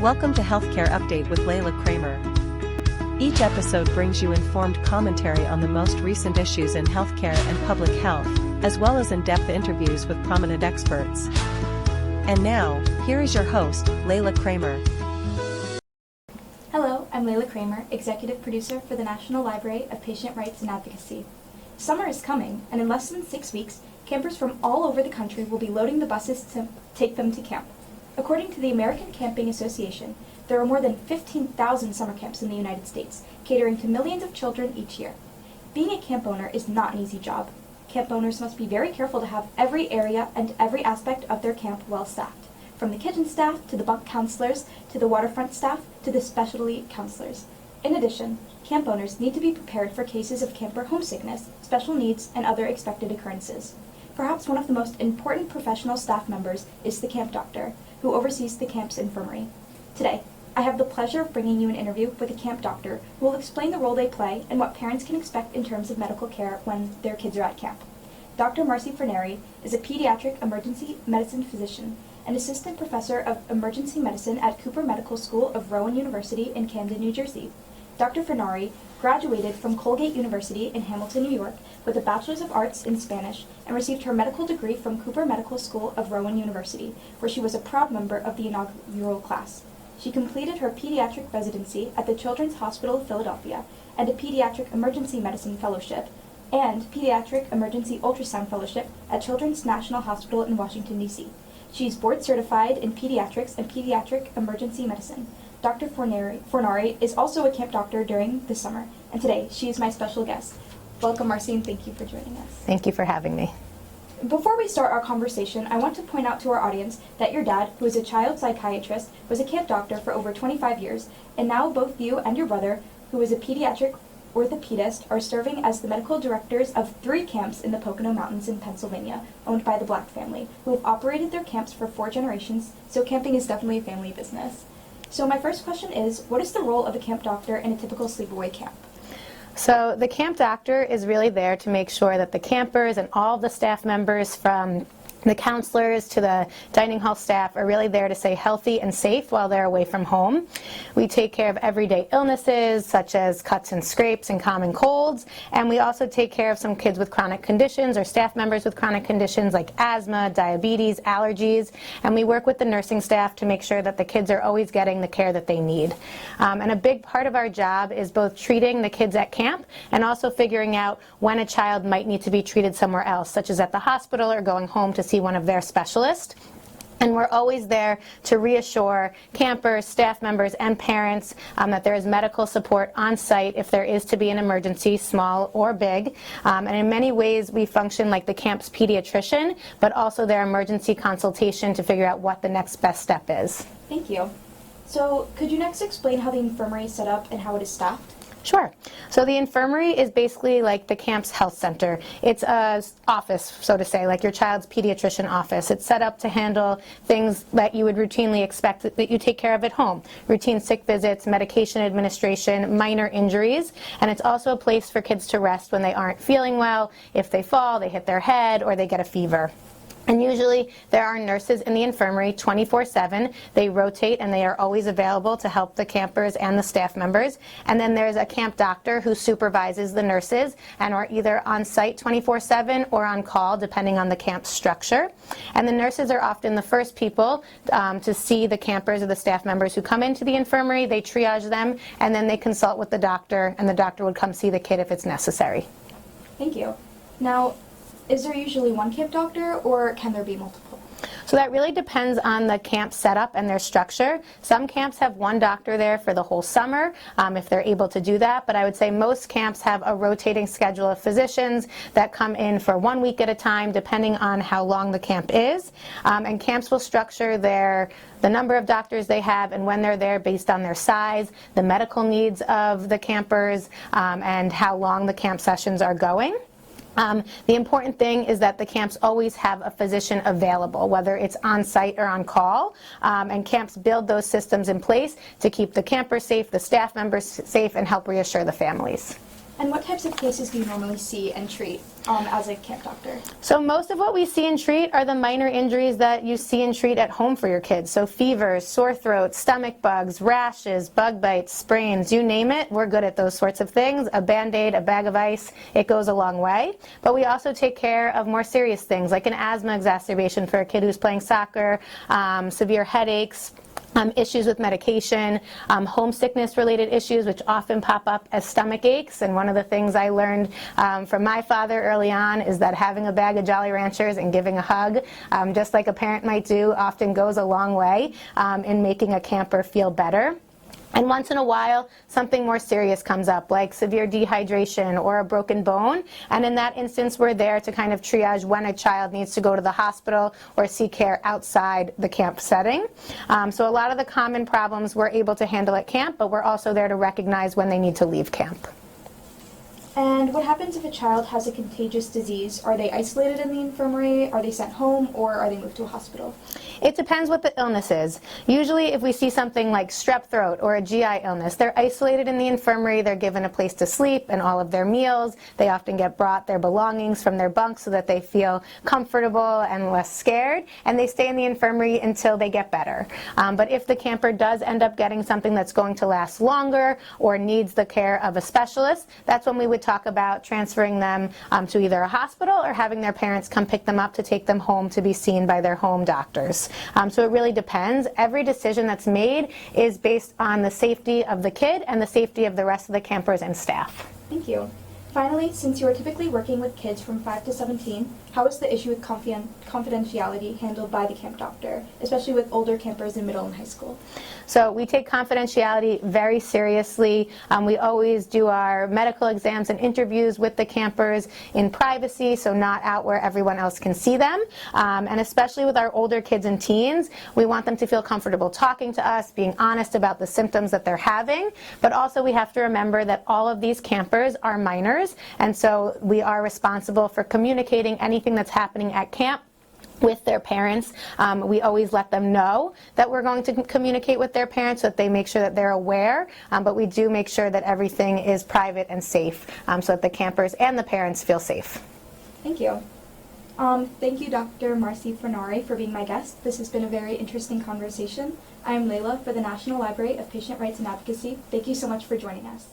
Welcome to Healthcare Update with Layla Kramer. Each episode brings you informed commentary on the most recent issues in healthcare and public health, as well as in-depth interviews with prominent experts. And now, here is your host, Layla Kramer. Hello, I'm Layla Kramer, Executive Producer for the National Library of Patient Rights and Advocacy. Summer is coming, and in less than 6 weeks, campers from all over the country will be loading the buses to take them to camp. According to the American Camping Association, there are more than 15,000 summer camps in the United States, catering to millions of children each year. Being a camp owner is not an easy job. Camp owners must be very careful to have every area and every aspect of their camp well staffed, from the kitchen staff to the bunk counselors to the waterfront staff to the specialty counselors. In addition, camp owners need to be prepared for cases of camper homesickness, special needs, and other expected occurrences. Perhaps one of the most important professional staff members is the camp doctor, who oversees the camp's infirmary. Today, I have the pleasure of bringing you an interview with a camp doctor who will explain the role they play and what parents can expect in terms of medical care when their kids are at camp. Dr. Marci Fornari is a pediatric emergency medicine physician and assistant professor of emergency medicine at Cooper Medical School of Rowan University in Camden, New Jersey. Dr. Fornari graduated from Colgate University in Hamilton, New York with a Bachelor of Arts in Spanish and received her medical degree from Cooper Medical School of Rowan University, where she was a proud member of the inaugural class. She completed her pediatric residency at the Children's Hospital of Philadelphia and a pediatric emergency medicine fellowship and pediatric emergency ultrasound fellowship at Children's National Hospital in Washington, D.C. She is board certified in pediatrics and pediatric emergency medicine. Dr. Fornari is also a camp doctor during the summer, and today she is my special guest. Welcome, Marci, and thank you for joining us. Thank you for having me. Before we start our conversation, I want to point out to our audience that your dad, who is a child psychiatrist, was a camp doctor for over 25 years, and now both you and your brother, who is a pediatric orthopedist, are serving as the medical directors of 3 camps in the Pocono Mountains in Pennsylvania, owned by the Black family, who have operated their camps for 4 generations, so camping is definitely a family business. So my first question is, what is the role of a camp doctor in a typical sleepaway camp? So the camp doctor is really there to make sure that the campers and all the staff members, from the counselors to the dining hall staff, are really there to stay healthy and safe while they're away from home. We take care of everyday illnesses such as cuts and scrapes and common colds, and we also take care of some kids with chronic conditions or staff members with chronic conditions like asthma, diabetes, allergies, and we work with the nursing staff to make sure that the kids are always getting the care that they need. And a big part of our job is both treating the kids at camp and also figuring out when a child might need to be treated somewhere else, such as at the hospital or going home to see one of their specialists. And we're always there to reassure campers, staff members, and parents that there is medical support on site if there is to be an emergency, small or big. And in many ways, we function like the camp's pediatrician, but also their emergency consultation to figure out what the next best step is. Thank you. So could you next explain how the infirmary is set up and how it is staffed? Sure. So the infirmary is basically like the camp's health center. It's a office, so to say, like your child's pediatrician office. It's set up to handle things that you would routinely expect that you take care of at home. Routine sick visits, medication administration, minor injuries, and it's also a place for kids to rest when they aren't feeling well, if they fall, they hit their head, or they get a fever. And usually there are nurses in the infirmary 24/7. They rotate and they are always available to help the campers and the staff members. And then there's a camp doctor who supervises the nurses and are either on site 24/7 or on call, depending on the camp's structure. And the nurses are often the first people to see the campers or the staff members who come into the infirmary. They triage them, and then they consult with the doctor, and the doctor would come see the kid if it's necessary. Thank you. Now, is there usually one camp doctor, or can there be multiple? So that really depends on the camp setup and their structure. Some camps have one doctor there for the whole summer, if they're able to do that, but I would say most camps have a rotating schedule of physicians that come in for 1 week at a time, depending on how long the camp is. And camps will structure the number of doctors they have and when they're there based on their size, the medical needs of the campers, and how long the camp sessions are going. The important thing is that the camps always have a physician available, whether it's on site or on call, and camps build those systems in place to keep the campers safe, the staff members safe, and help reassure the families. And what types of cases do you normally see and treat as a camp doctor? So most of what we see and treat are the minor injuries that you see and treat at home for your kids. So fevers, sore throats, stomach bugs, rashes, bug bites, sprains, you name it, we're good at those sorts of things. A Band-Aid, a bag of ice, it goes a long way. But we also take care of more serious things like an asthma exacerbation for a kid who's playing soccer, severe headaches, issues with medication, homesickness related issues which often pop up as stomach aches. And one of the things I learned from my father early on is that having a bag of Jolly Ranchers and giving a hug, just like a parent might do, often goes a long way in making a camper feel better. And once in a while, something more serious comes up, like severe dehydration or a broken bone. And in that instance, we're there to kind of triage when a child needs to go to the hospital or seek care outside the camp setting. So a lot of the common problems we're able to handle at camp, but we're also there to recognize when they need to leave camp. And what happens if a child has a contagious disease? Are they isolated in the infirmary? Are they sent home? Or are they moved to a hospital? It depends what the illness is. Usually if we see something like strep throat or a GI illness, they're isolated in the infirmary, they're given a place to sleep and all of their meals. They often get brought their belongings from their bunks so that they feel comfortable and less scared, and they stay in the infirmary until they get better. But if the camper does end up getting something that's going to last longer or needs the care of a specialist, that's when we would talk about transferring them to either a hospital or having their parents come pick them up to take them home to be seen by their home doctors. So it really depends. Every decision that's made is based on the safety of the kid and the safety of the rest of the campers and staff. Thank you. Finally, since you are typically working with kids from 5 to 17, how is the issue with confidentiality handled by the camp doctor, especially with older campers in middle and high school? So we take confidentiality very seriously. We always do our medical exams and interviews with the campers in privacy, so not out where everyone else can see them. And especially with our older kids and teens, we want them to feel comfortable talking to us, being honest about the symptoms that they're having. But also we have to remember that all of these campers are minors, and so we are responsible for communicating anything that's happening at camp with their parents. We always let them know that we're going to communicate with their parents so that they make sure that they're aware, but we do make sure that everything is private and safe so that the campers and the parents feel safe. Thank you. Thank you, Dr. Marci Fornari, for being my guest. This has been a very interesting conversation. I am Layla for the National Library of Patient Rights and Advocacy. Thank you so much for joining us.